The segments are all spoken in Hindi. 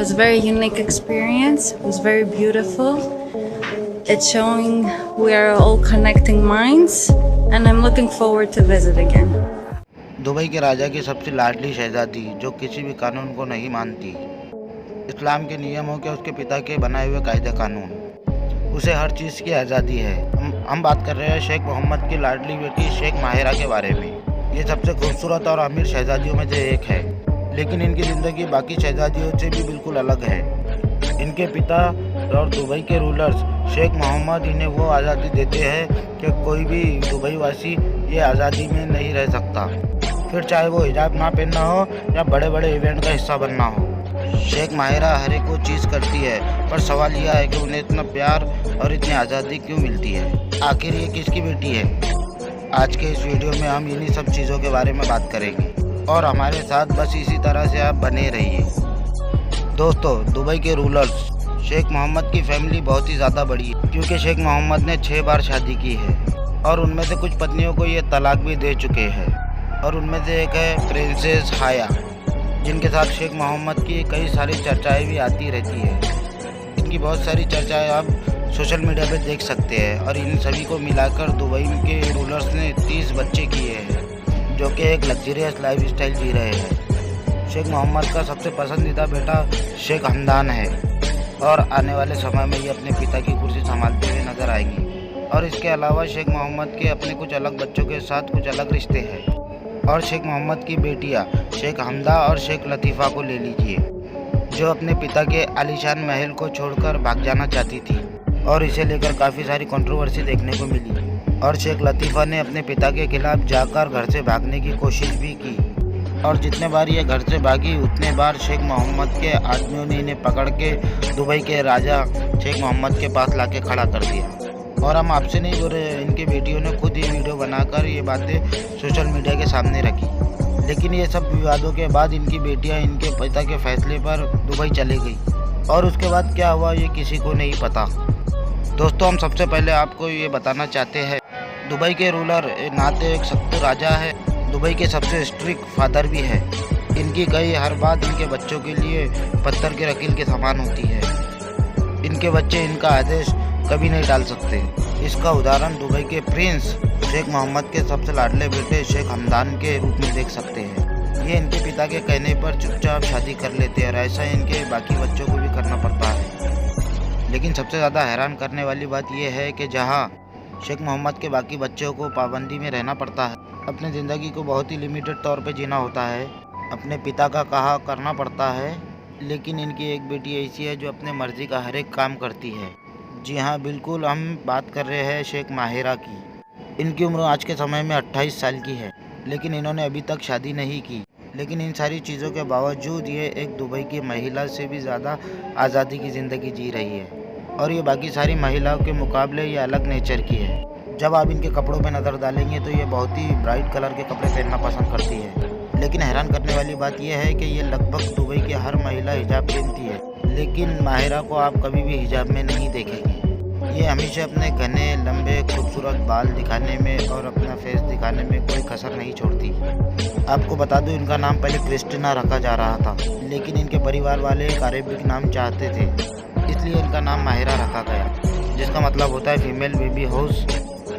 was a very unique experience. It was very beautiful. It's showing we are all connecting minds, and I'm looking forward to visit again. Dubai के राजा की सबसे लाडली शहजादी जो किसी भी कानून को नहीं मानती, इस्लाम के नियमों के उसके पिता के बनाए हुए कायदे कानून, उसे हर चीज़ की आज़ादी है। हम बात कर रहे हैं शेख मोहम्मद की लाडली बेटी शेख माहिरा के बारे में। ये सबसे खूबसूरत और अमीर शहजादियों में से एक है, लेकिन इनकी ज़िंदगी बाकी शहजादियों से भी बिल्कुल अलग है। इनके पिता और दुबई के रूलर्स शेख मोहम्मद इन्हें वो आज़ादी देते हैं कि कोई भी दुबई वासी ये आज़ादी में नहीं रह सकता, फिर चाहे वो हिजाब ना पहनना हो या बड़े बड़े इवेंट का हिस्सा बनना हो। शेख माहिरा हर एक वो चीज़ करती है, पर सवाल यह है कि उन्हें इतना प्यार और इतनी आज़ादी क्यों मिलती है? आखिर ये किसकी बेटी है? आज के इस वीडियो में हम इन्हीं सब चीज़ों के बारे में बात करेंगे और हमारे साथ बस इसी तरह से आप बने रहिए। दोस्तों, दुबई के रूलर्स शेख मोहम्मद की फैमिली बहुत ही ज़्यादा बड़ी है, क्योंकि शेख मोहम्मद ने 6 बार शादी की है और उनमें से कुछ पत्नियों को ये तलाक भी दे चुके हैं। और उनमें से एक है प्रिंसेस हाया, जिनके साथ शेख मोहम्मद की कई सारी चर्चाएं भी आती रहती है। इनकी बहुत सारी चर्चाएं आप सोशल मीडिया पे देख सकते हैं और इन सभी को मिलाकर दुबई के रूलर्स ने 30 बच्चे किए हैं, जो कि एक लग्जरियस लाइफ स्टाइल जी रहे हैं। शेख मोहम्मद का सबसे पसंदीदा बेटा शेख हमदान है और आने वाले समय में ये अपने पिता की कुर्सी संभालते हुए नजर आएंगी। और इसके अलावा शेख मोहम्मद के अपने कुछ अलग बच्चों के साथ कुछ अलग रिश्ते हैं। और शेख मोहम्मद की बेटियां शेख हमदा और शेख लतीफ़ा को ले लीजिए, जो अपने पिता के आलीशान महल को छोड़कर भाग जाना चाहती थी और इसे लेकर काफ़ी सारी कंट्रोवर्सी देखने को मिली। और शेख लतीफ़ा ने अपने पिता के खिलाफ जाकर घर से भागने की कोशिश भी की, और जितने बार ये घर से भागी उतने बार शेख मोहम्मद के आदमियों ने इन्हें पकड़ के दुबई के राजा शेख मोहम्मद के पास लाके खड़ा कर दिया। और हम आपसे नहीं बोल रहे, इनकी बेटियों ने खुद ही वीडियो बनाकर ये बातें सोशल मीडिया के सामने रखी। लेकिन ये सब विवादों के बाद इनकी बेटियां इनके पिता के फैसले पर दुबई चली गई, और उसके बाद क्या हुआ ये किसी को नहीं पता। दोस्तों, हम सबसे पहले आपको ये बताना चाहते हैं, दुबई के रूलर नाते एक सख्त राजा है, दुबई के सबसे स्ट्रिक्ट फादर भी है। इनकी कई हर बात इनके बच्चों के लिए पत्थर के रकील के समान होती है। इनके बच्चे इनका आदेश कभी नहीं टाल सकते। इसका उदाहरण दुबई के प्रिंस शेख मोहम्मद के सबसे लाडले बेटे शेख हमदान के रूप में देख सकते हैं। ये इनके पिता के कहने पर चुपचाप शादी कर लेते हैं और ऐसा इनके बाकी बच्चों को भी करना पड़ता है। लेकिन सबसे ज़्यादा हैरान करने वाली बात यह है कि जहाँ शेख मोहम्मद के बाकी बच्चों को पाबंदी में रहना पड़ता है, अपनी ज़िंदगी को बहुत ही लिमिटेड तौर पर जीना होता है, अपने पिता का कहा करना पड़ता है, लेकिन इनकी एक बेटी ऐसी है जो अपने मर्जी का हर एक काम करती है। जी हाँ, बिल्कुल, हम बात कर रहे हैं शेख माहिरा की। इनकी उम्र आज के समय में 28 साल की है, लेकिन इन्होंने अभी तक शादी नहीं की। लेकिन इन सारी चीज़ों के बावजूद ये एक दुबई की महिला से भी ज़्यादा आज़ादी की ज़िंदगी जी रही है, और ये बाकी सारी महिलाओं के मुकाबले ये अलग नेचर की है। जब आप इनके कपड़ों पर नज़र डालेंगे तो ये बहुत ही ब्राइट कलर के कपड़े पहनना पसंद करती है। लेकिन हैरान करने वाली बात यह है कि ये लगभग दुबई की हर महिला हिजाब पहनती है, लेकिन माहिरा को आप कभी भी हिजाब में नहीं देखेंगे। ये हमेशा अपने घने लंबे खूबसूरत बाल दिखाने में और अपना फेस दिखाने में कोई कसर नहीं छोड़ती। आपको बता दूं, इनका नाम पहले क्रिस्टीना रखा जा रहा था, लेकिन इनके परिवार वाले एक अरेबिक नाम चाहते थे, इसलिए इनका नाम माहिरा रखा गया, जिसका मतलब होता है फीमेल बेबी हाउस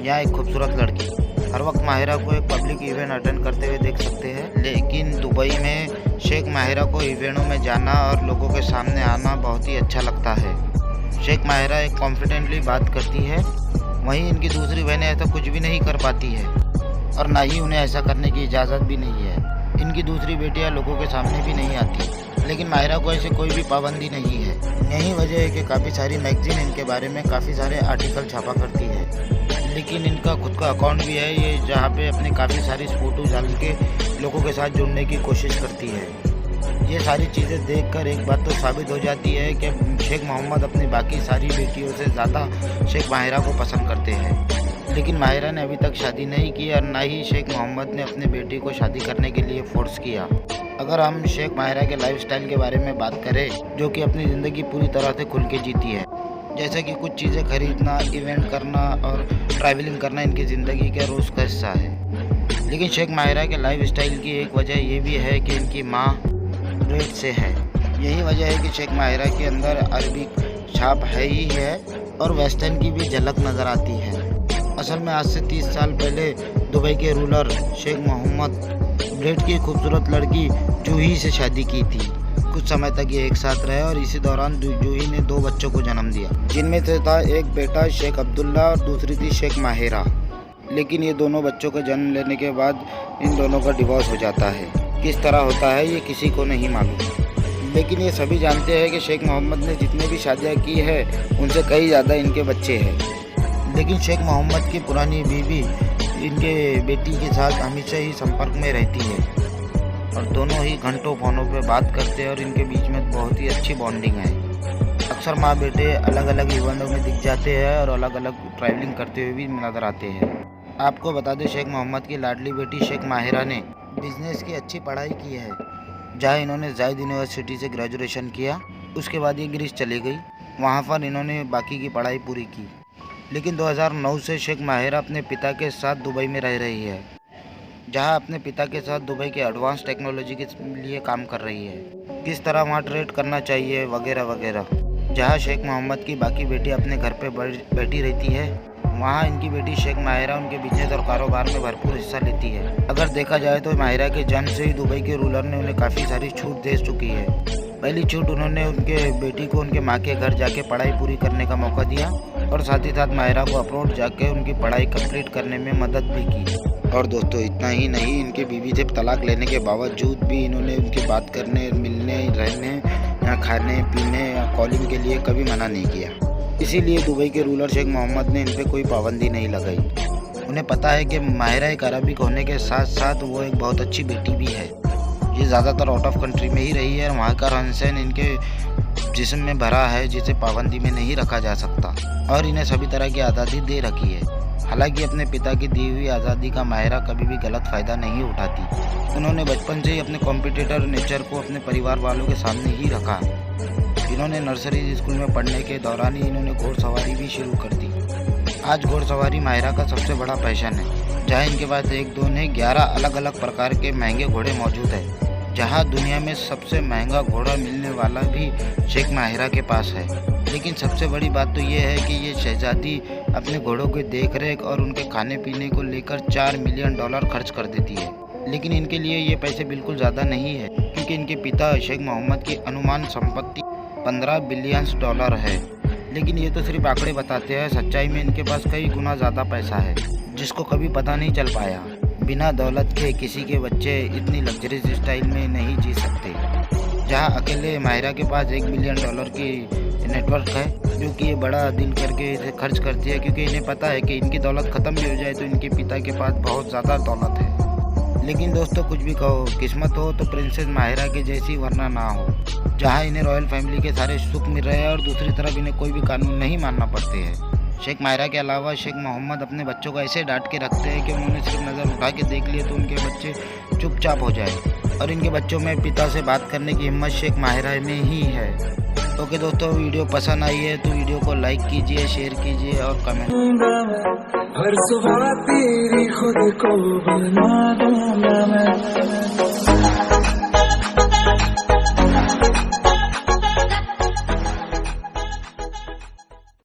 या एक खूबसूरत लड़की। हर वक्त माहिरा को एक पब्लिक इवेंट अटेंड करते हुए देख सकते हैं, लेकिन दुबई में शेख माहिरा को इवेंटों में जाना और लोगों के सामने आना बहुत ही अच्छा लगता है। शेख माहिरा एक कॉन्फिडेंटली बात करती है, वहीं इनकी दूसरी बहनें ऐसा कुछ भी नहीं कर पाती है और ना ही उन्हें ऐसा करने की इजाज़त भी नहीं है। इनकी दूसरी बेटियां लोगों के सामने भी नहीं आती, लेकिन माहिरा को ऐसे कोई भी पाबंदी नहीं है। यही वजह है कि काफ़ी सारी मैगजीन इनके बारे में काफ़ी सारे आर्टिकल छापा करती है। लेकिन इनका खुद का अकाउंट भी है ये, जहाँ पे अपनी काफ़ी सारी फ़ोटो डाल के लोगों के साथ जुड़ने की कोशिश करती है। ये सारी चीज़ें देखकर एक बात तो साबित हो जाती है कि शेख मोहम्मद अपनी बाकी सारी बेटियों से ज़्यादा शेख माहिरा को पसंद करते हैं। लेकिन माहिरा ने अभी तक शादी नहीं की और ना ही शेख मोहम्मद ने अपनी बेटी को शादी करने के लिए फोर्स किया। अगर हम शेख माहिरा के लाइफस्टाइल के बारे में बात करें, जो कि अपनी ज़िंदगी पूरी तरह से खुल के जीती है, जैसे कि कुछ चीज़ें खरीदना, इवेंट करना और ट्रैवलिंग करना इनकी ज़िंदगी का रोज़ का हिस्सा है। लेकिन शेख माहिरा के लाइफस्टाइल की एक वजह ये भी है कि इनकी माँ कुवैत से है। यही वजह है कि शेख माहिरा के अंदर अरबी छाप है ही है और वेस्टर्न की भी झलक नज़र आती है। असल में आज से 30 साल पहले दुबई के रूलर शेख मोहम्मद ब्लेड की खूबसूरत लड़की जूही से शादी की थी। कुछ समय तक ये एक साथ रहे और इसी दौरान जूही ने 2 बच्चों को जन्म दिया, जिनमें से था एक बेटा शेख अब्दुल्ला और दूसरी थी शेख माहिरा। लेकिन ये दोनों बच्चों का जन्म लेने के बाद इन दोनों का डिवोर्स हो जाता है। किस तरह होता है ये किसी को नहीं मालूम, लेकिन ये सभी जानते हैं कि शेख मोहम्मद ने जितने भी शादियाँ की है उनसे कई ज़्यादा इनके बच्चे हैं। लेकिन शेख मोहम्मद की पुरानी बीवी इनके बेटी के साथ हमेशा ही संपर्क में रहती है और दोनों ही घंटों फ़ोनों पे बात करते हैं और इनके बीच में बहुत ही अच्छी बॉन्डिंग है। अक्सर माँ बेटे अलग अलग इवेंटों में दिख जाते हैं और अलग अलग ट्रैवलिंग करते हुए भी नज़र आते हैं। आपको बता दें, शेख मोहम्मद की लाडली बेटी शेख माहिरा ने बिजनेस की अच्छी पढ़ाई की है, जहाँ इन्होंने जायद यूनिवर्सिटी से ग्रेजुएशन किया। उसके बाद ये ग्रीस चली गई, वहाँ पर इन्होंने बाकी की पढ़ाई पूरी की। लेकिन 2009 से शेख माहिरा अपने पिता के साथ दुबई में रह रही है, जहाँ अपने पिता के साथ दुबई के एडवांस टेक्नोलॉजी के लिए काम कर रही है, किस तरह वहाँ ट्रेड करना चाहिए वगैरह वगैरह। जहाँ शेख मोहम्मद की बाकी बेटी अपने घर पे बैठी रहती है, वहाँ इनकी बेटी शेख माहिरा उनके बिजनेस और कारोबार में भरपूर हिस्सा लेती है। अगर देखा जाए तो माहिरा के जन्म से ही दुबई के रूलर ने उन्हें काफ़ी सारी छूट दे चुकी है। पहली छूट, उन्होंने उनके बेटी को उनके माँ के घर जाके पढ़ाई पूरी करने का मौका दिया और साथ ही साथ माहिरा को अब्रॉड जाके उनकी पढ़ाई कंप्लीट करने में मदद भी की। और दोस्तों, इतना ही नहीं, इनके बीवी से तलाक लेने के बावजूद भी इन्होंने उनकी बात करने, मिलने, रहने या खाने पीने या कॉलिंग के लिए कभी मना नहीं किया। इसीलिए दुबई के रूलर शेख मोहम्मद ने इन पर कोई पाबंदी नहीं लगाई। उन्हें पता है कि माहिरा एक अरबिक होने के साथ साथ वो एक बहुत अच्छी बेटी भी है। ये ज़्यादातर आउट ऑफ कंट्री में ही रही है और वहाँ का रहन सहन इनके जिस्म में भरा है, जिसे पाबंदी में नहीं रखा जा सकता, और इन्हें सभी तरह की आज़ादी दे रखी है। हालांकि अपने पिता की दी हुई आज़ादी का माहिरा कभी भी गलत फ़ायदा नहीं उठाती। उन्होंने बचपन से ही अपने कॉम्पिटिटर नेचर को अपने परिवार वालों के सामने ही रखा। इन्होंने नर्सरी स्कूल में पढ़ने के दौरान ही इन्होंने घोड़सवारी भी शुरू कर दी। आज घोड़सवारी माहिरा का सबसे बड़ा पैशन है, जहाँ इनके पास 1-2 नहीं 11 अलग अलग प्रकार के महंगे घोड़े मौजूद हैं। जहाँ दुनिया में सबसे महंगा घोड़ा मिलने वाला भी शेख माहिरा के पास है। लेकिन सबसे बड़ी बात तो ये है कि ये शहजादी अपने घोड़ों की देखरेख और उनके खाने पीने को लेकर $4 मिलियन खर्च कर देती है। लेकिन इनके लिए ये पैसे बिल्कुल ज़्यादा नहीं है, क्योंकि इनके पिता शेख मोहम्मद की अनुमान संपत्ति $15 बिलियन है। लेकिन ये तो सिर्फ आंकड़े बताते हैं, सच्चाई में इनके पास कई गुना ज़्यादा पैसा है, जिसको कभी पता नहीं चल पाया। बिना दौलत के किसी के बच्चे इतनी लग्जरीज स्टाइल में नहीं जी सकते। जहाँ अकेले माहिरा के पास $1 बिलियन की नेटवर्क है, जो कि ये बड़ा दिल करके इसे खर्च करती है, क्योंकि इन्हें पता है कि इनकी दौलत ख़त्म भी हो जाए तो इनके पिता के पास बहुत ज़्यादा दौलत है। लेकिन दोस्तों, कुछ भी कहो, किस्मत हो तो प्रिंसेस माहिरा के जैसी, वरना ना हो। जहाँ इन्हें रॉयल फैमिली के सारे सुख मिल रहे हैं और दूसरी तरफ इन्हें कोई भी कानून नहीं मानना पड़ते हैं। शेख माहिरा के अलावा शेख मोहम्मद अपने बच्चों को ऐसे डांट के रखते हैं कि उन्होंने सिर्फ नज़र उठा के देख लिए तो उनके बच्चे चुपचाप हो जाए, और इनके बच्चों में पिता से बात करने की हिम्मत शेख माहिरा में ही है। ओके दोस्तों, वीडियो पसंद आई है तो वीडियो को लाइक कीजिए, शेयर कीजिए और कमेंट। हर सुबह तेरी खुद को बना दूंगा मैं।